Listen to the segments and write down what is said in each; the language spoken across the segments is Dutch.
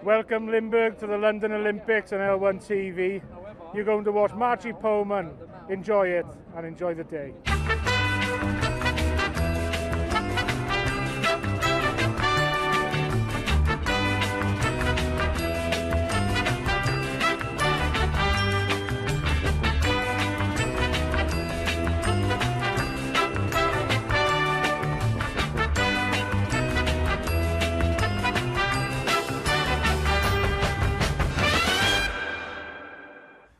Welcome Limburg to the London Olympics on L1 TV. You're going to watch Margie Pohlmann. Enjoy it and enjoy the day.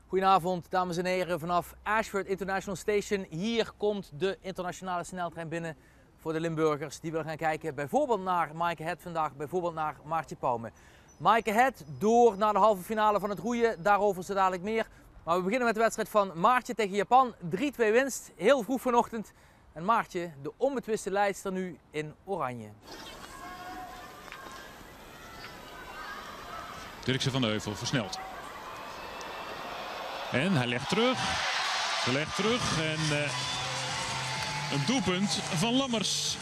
Goedenavond dames en heren, vanaf Ashford International Station. Hier komt de internationale sneltrein binnen voor de Limburgers. Die willen gaan kijken bijvoorbeeld naar Maaike Het vandaag, bijvoorbeeld naar Maartje Pohlmann. Maaike Het door naar de halve finale van het roeien, daarover zo dadelijk meer. Maar we beginnen met de wedstrijd van Maartje tegen Japan. 3-2 winst, heel vroeg vanochtend. En Maartje, de onbetwiste leidster nu in oranje. Dirkse van de Heuvel versnelt. En hij legt terug. Ze legt terug. En een doelpunt van Lammers.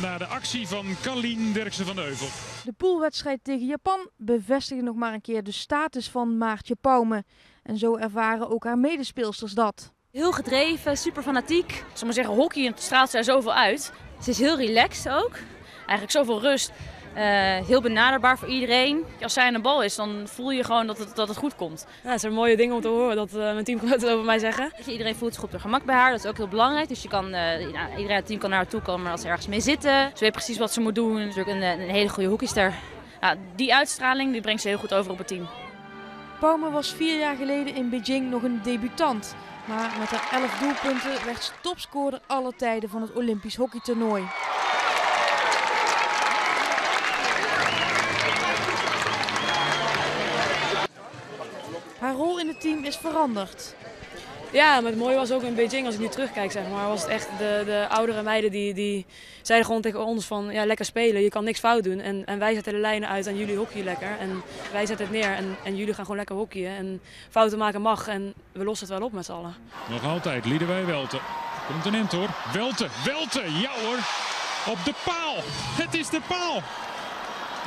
Na de actie van Carlien Dirkse van de Heuvel. De poolwedstrijd tegen Japan bevestigde nog maar een keer de status van Maartje Pohlmann. En zo ervaren ook haar medespeelsters dat. Heel gedreven, super fanatiek. Ik zal maar zeggen, hockey straalt zij zoveel uit. Ze is heel relaxed ook. Eigenlijk zoveel rust. Heel benaderbaar voor iedereen. Als zij aan de bal is, dan voel je gewoon dat het goed komt. Ja, het zijn mooie dingen om te horen dat mijn teamgenoten over mij zeggen. Iedereen voelt zich op haar gemak bij haar, dat is ook heel belangrijk. Dus je kan, iedereen uit het team kan naar haar toe komen als ze ergens mee zitten. Ze weet precies wat ze moet doen. Ze is ook een hele goede hockeyster. Die uitstraling die brengt ze heel goed over op het team. Pohlmann was 4 jaar geleden in Beijing nog een debutant. Maar met haar 11 doelpunten werd ze topscorer aller tijden van het Olympisch hockeytoernooi. Haar rol in het team is veranderd. Ja, maar het mooie was ook in Beijing, als ik nu terugkijk, zeg maar, was het echt de oudere meiden die zeiden gewoon tegen ons van ja, lekker spelen, je kan niks fout doen. En wij zetten de lijnen uit en jullie hockeyen lekker. En wij zetten het neer en jullie gaan gewoon lekker hockeyen. En fouten maken mag en we lossen het wel op met z'n allen. Nog altijd Liedewij Welte. Komt een end hoor. Welte, ja hoor. Op de paal. Het is de paal.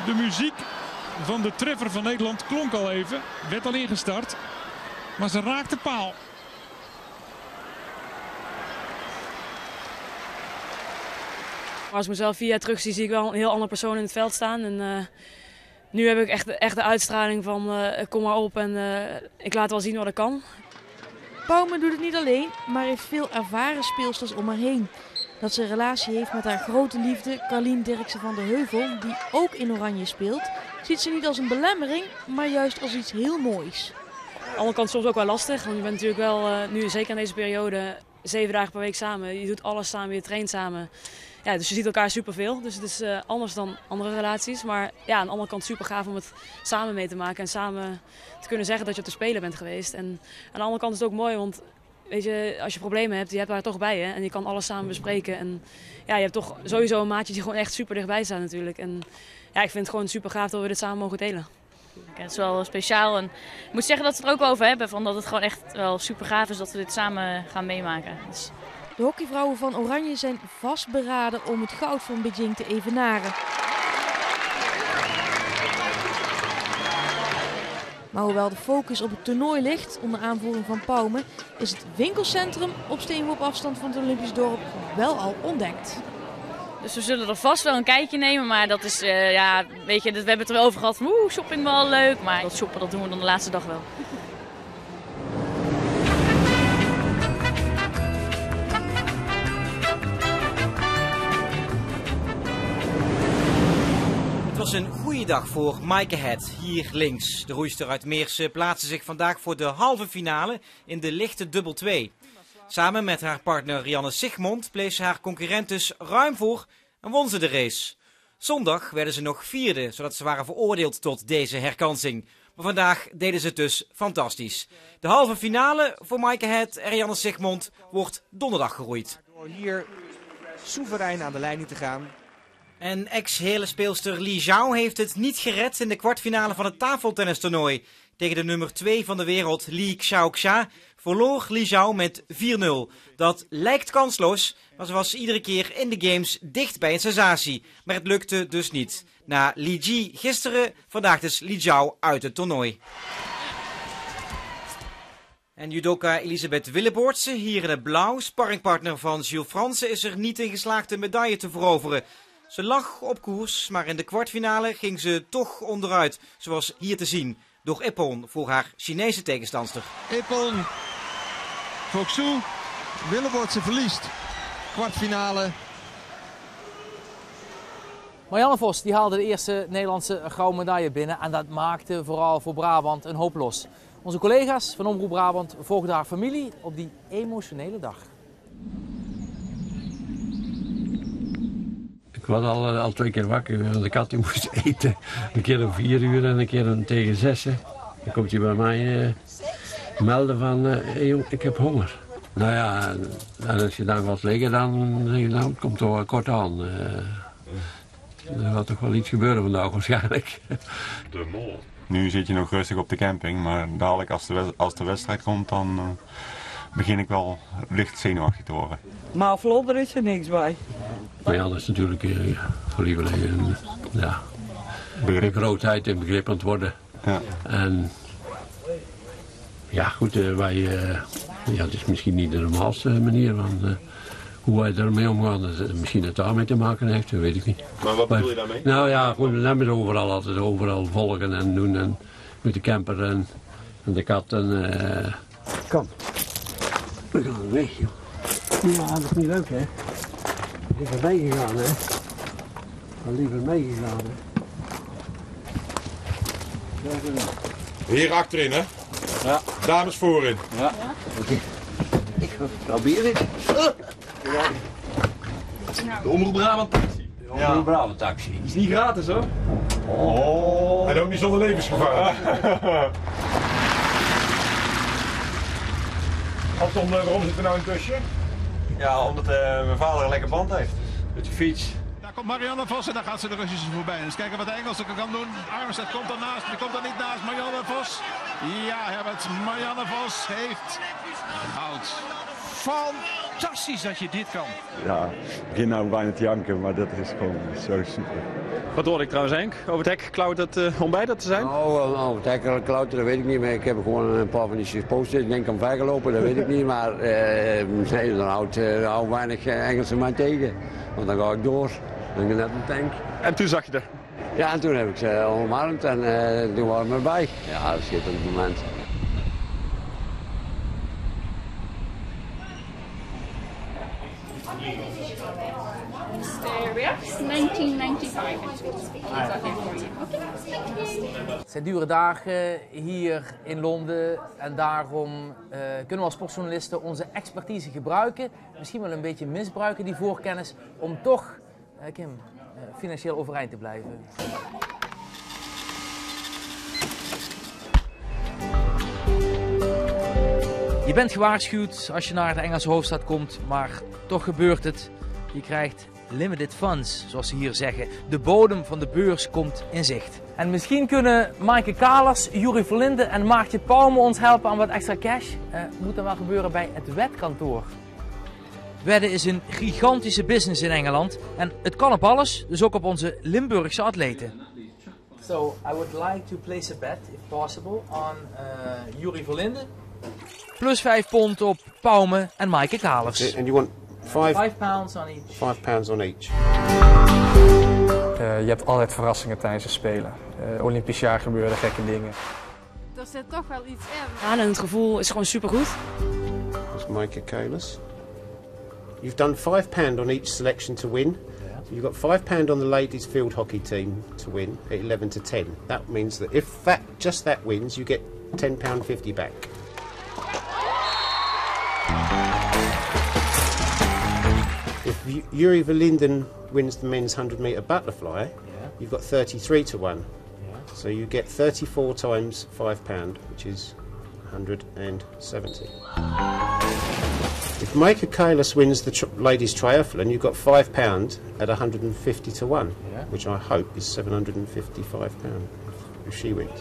De muziek van de treffer van Nederland klonk al even. Werd al ingestart. Maar ze raakt de paal. Maar als ik mezelf 4 jaar terug zie ik wel een heel andere persoon in het veld staan. En nu heb ik echt de uitstraling van kom maar op en ik laat wel zien wat ik kan. Pohlmann doet het niet alleen, maar heeft veel ervaren speelsters om haar heen. Dat ze een relatie heeft met haar grote liefde Carlien Dirkse van de Heuvel, die ook in oranje speelt, ziet ze niet als een belemmering, maar juist als iets heel moois. Aan de andere kant soms ook wel lastig, want je bent natuurlijk wel nu zeker in deze periode 7 dagen per week samen. Je doet alles samen, je traint samen. Ja, dus je ziet elkaar superveel, dus het is anders dan andere relaties. Maar ja, aan de andere kant super gaaf om het samen mee te maken en samen te kunnen zeggen dat je op de Spelen bent geweest. En aan de andere kant is het ook mooi, want weet je, als je problemen hebt, je hebt haar toch bij je en je kan alles samen bespreken. En ja, je hebt toch sowieso een maatje die gewoon echt super dichtbij staat natuurlijk. En ja, ik vind het gewoon super gaaf dat we dit samen mogen delen. Ja, het is wel speciaal en ik moet zeggen dat ze het er ook over hebben, van dat het gewoon echt wel super gaaf is dat we dit samen gaan meemaken. Dus... De hockeyvrouwen van Oranje zijn vastberaden om het goud van Beijing te evenaren. Maar hoewel de focus op het toernooi ligt, onder aanvoering van Pohlmann, is het winkelcentrum op steenworpafstand van het Olympisch dorp wel al ontdekt. Dus we zullen er vast wel een kijkje nemen, maar dat is, ja, weet je, we hebben het er wel over gehad van shopping wel leuk, maar dat shoppen dat doen we dan de laatste dag wel. Het was een goede dag voor Maaike Het, hier links. De roeister uit Meersen plaatste zich vandaag voor de halve finale in de lichte dubbel 2. Samen met haar partner Rianne Sigmond bleef ze haar concurrent dus ruim voor en won ze de race. Zondag werden ze nog 4e, zodat ze waren veroordeeld tot deze herkansing. Maar vandaag deden ze het dus fantastisch. De halve finale voor Maaike Het en Rianne Sigmond wordt donderdag geroeid. Door hier soeverein aan de leiding te gaan. En ex-hele speelster Li Zhao heeft het niet gered in de kwartfinale van het tafeltennistoernooi. Tegen de nummer 2 van de wereld, Li Xiaoxia, verloor Li Zhao met 4-0. Dat lijkt kansloos, maar ze was iedere keer in de games dicht bij een sensatie. Maar het lukte dus niet. Na Li Ji gisteren, vandaag dus Li Zhao uit het toernooi. En judoka Elisabeth Willeboortse, hier in het blauw, sparringpartner van Jules Franse, is er niet in geslaagd een medaille te veroveren. Ze lag op koers, maar in de kwartfinale ging ze toch onderuit, zoals hier te zien, door Ippon voor haar Chinese tegenstandster. Ippon, Foxu, Willeboortse verliest. Kwartfinale. Marianne Vos die haalde de eerste Nederlandse gouden medaille binnen en dat maakte vooral voor Brabant een hoop los. Onze collega's van Omroep Brabant volgden haar familie op die emotionele dag. Ik was al 2 keer wakker, want ik had die moest eten. Een keer om 4 uur en een keer tegen 6. Dan komt hij bij mij melden van, hey jong, ik heb honger. Nou ja, en als je dan wat liggen, dan zeg je, nou, het komt toch wel kort aan. Er gaat toch wel iets gebeuren vandaag waarschijnlijk. De mol. Nu zit je nog rustig op de camping, maar dadelijk als de wedstrijd komt, dan begin ik wel licht zenuwachtig te worden. Maar vlodder is er niks bij. Maar ja, dat is natuurlijk voor lieverlee ja, grootheid en begrip aan het worden. Ja. En ja, goed, ja, het is misschien niet de normaalste manier van hoe wij ermee omgaan. Misschien het daarmee te maken heeft, dat weet ik niet. Maar wat bedoel je daarmee? Nou ja, goed, we hebben het overal altijd overal volgen en doen en met de camper en de kat en kom. We gaan weg, joh. Ja, dat is niet leuk, hè. Liever meegegaan, hè. Liever meegegaan, hè. Hier achterin, hè? Ja. Dames voorin. Ja. Oké. Ik probeer het. De Omroep Brabant taxi. De Omroep Brabant taxi. Is niet gratis, hoor. Oh. En ook niet zonder levensgevaar. Anton, waarom zit er nou intussen? Ja, omdat mijn vader een lekker band heeft. Met de fiets. Daar komt Marianne Vos en daar gaat ze de Russische voorbij. Dus kijken wat de Engelse kan doen. Armstead komt ernaast, die komt er niet naast. Marianne Vos. Ja, Herbert. Marianne Vos heeft goud. Fantastisch dat je dit kan. Ja, ik begin nou bijna te janken, maar dat is gewoon zo super. Wat hoorde ik trouwens, Henk? Over het hek klauwt het ontbijt dat te zijn? Oh, het hek klauwt, dat weet ik niet meer. Ik heb gewoon een paar van die gepost. Ik denk aan vijgelopen, dat weet ik niet. Maar nee, dan houdt weinig Engelse man tegen. Want dan ga ik door. Dan net een tank. En toen zag je er? Ja, en toen heb ik ze omarmd en toen waren we erbij. Ja, dat is een schitterend moment. Reacts 1995. Het zijn dure dagen hier in Londen en daarom kunnen we als sportjournalisten onze expertise gebruiken. Misschien wel een beetje misbruiken, die voorkennis, om toch, Kim, financieel overeind te blijven. Je bent gewaarschuwd als je naar de Engelse hoofdstad komt, maar toch gebeurt het. Je krijgt limited funds, zoals ze hier zeggen. De bodem van de beurs komt in zicht. En misschien kunnen Maaike Kalers, Juri Verlinde en Maartje Pauwme ons helpen aan wat extra cash. Moet dan wel gebeuren bij het wedkantoor. Wedden is een gigantische business in Engeland. En het kan op alles, dus ook op onze Limburgse atleten. So, I would like to place a bet, if possible, on Juri Verlinde. Plus 5 pond op Pauwme en Maaike Kalers. And you want 5 pounds on each. 5 pounds on each. Je hebt altijd verrassingen tijdens de Spelen. Olympisch jaar gebeuren gekke dingen. Er zit toch wel iets in. Ja, en het gevoel is gewoon supergoed. That's Maaike Kalers. You've done £5 on each selection to win. So you've got £5 on the ladies field hockey team to win at 11-10. That means that if just that wins, you get £10.50 back. If Juri Verlinden wins the men's 100-meter butterfly, you've got 33 to 1. So you get 34 times £5, which is 170. If Maika Kalis wins the ladies triathlon, you've got £5 at 150 to 1, which I hope is £755 if she wins.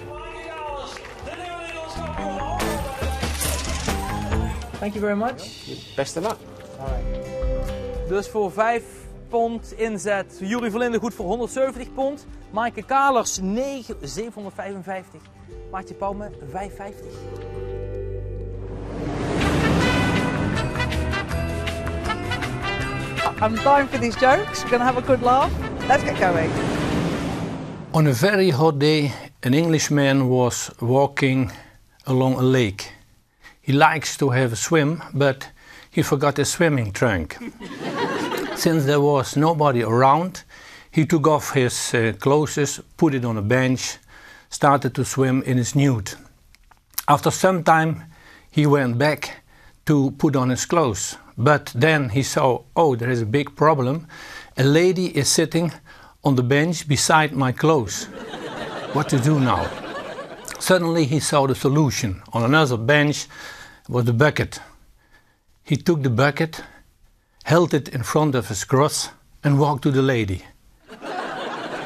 Thank you very much. Best of luck. Dus voor 5 pond inzet. Juri Verlinde goed voor 170 pond. Maaike Kalers 755. Maartje Pauwme 550. I'm dying for these jokes. We're going to have a good laugh. Let's get going. On a very hot day, an Englishman was walking along a lake. He likes to have a swim, but he forgot his swimming trunk. Since there was nobody around, he took off his clothes, put it on a bench, started to swim in his nude. After some time, he went back to put on his clothes. But then he saw, oh, there is a big problem. A lady is sitting on the bench beside my clothes. What to do now? Suddenly he saw the solution. On another bench was the bucket. He took the bucket, held it in front of his cross and walked to the lady.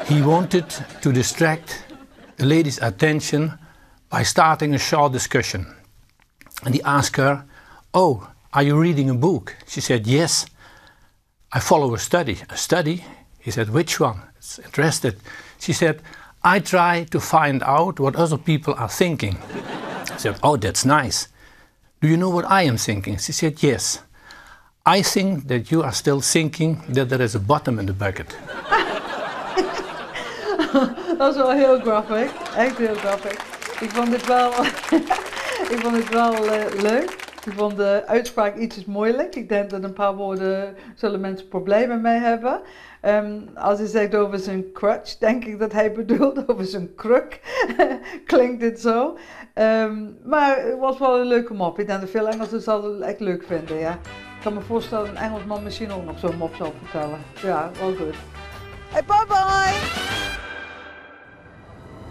He wanted to distract the lady's attention by starting a short discussion. And he asked her, oh, are you reading a book? She said, yes, I follow a study. A study? He said, which one? It's interested. She said, I try to find out what other people are thinking. He said, oh, that's nice. Do you know what I am thinking? She said, yes. I think that you are still thinking that there is a bottom in the bucket. Dat is wel heel grappig. Echt heel grappig. Ik vond het wel, leuk. Ik vond de uitspraak iets moeilijk. Ik denk dat een paar woorden zullen mensen problemen mee hebben. Als hij zegt over zijn crutch, denk ik dat hij bedoelt over zijn kruk. Klinkt het zo. Maar het was wel een leuke mop. Ik denk dat veel Engelsen het echt leuk vinden. Ja. Ik kan me voorstellen dat een Engelsman misschien ook nog zo'n mop zal vertellen. Ja, wel goed. Hey, bye bye!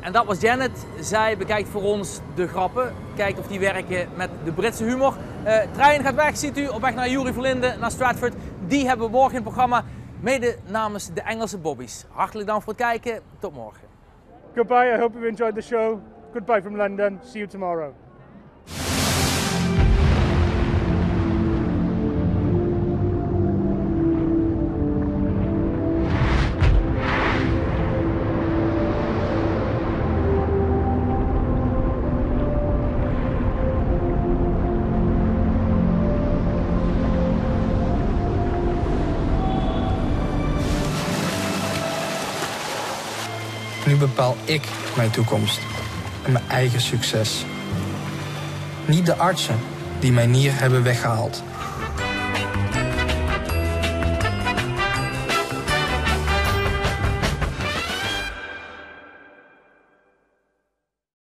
En dat was Janet. Zij bekijkt voor ons de grappen. Kijkt of die werken met de Britse humor. Trein gaat weg, ziet u, op weg naar Juri Verlinde, naar Stratford. Die hebben we morgen in het programma. Mede namens de Engelse Bobbies. Hartelijk dank voor het kijken. Tot morgen. Goodbye, I hope you enjoyed the show. Goodbye from London. See you tomorrow. Nu bepaal ik mijn toekomst en mijn eigen succes. Niet de artsen die mijn nier hebben weggehaald.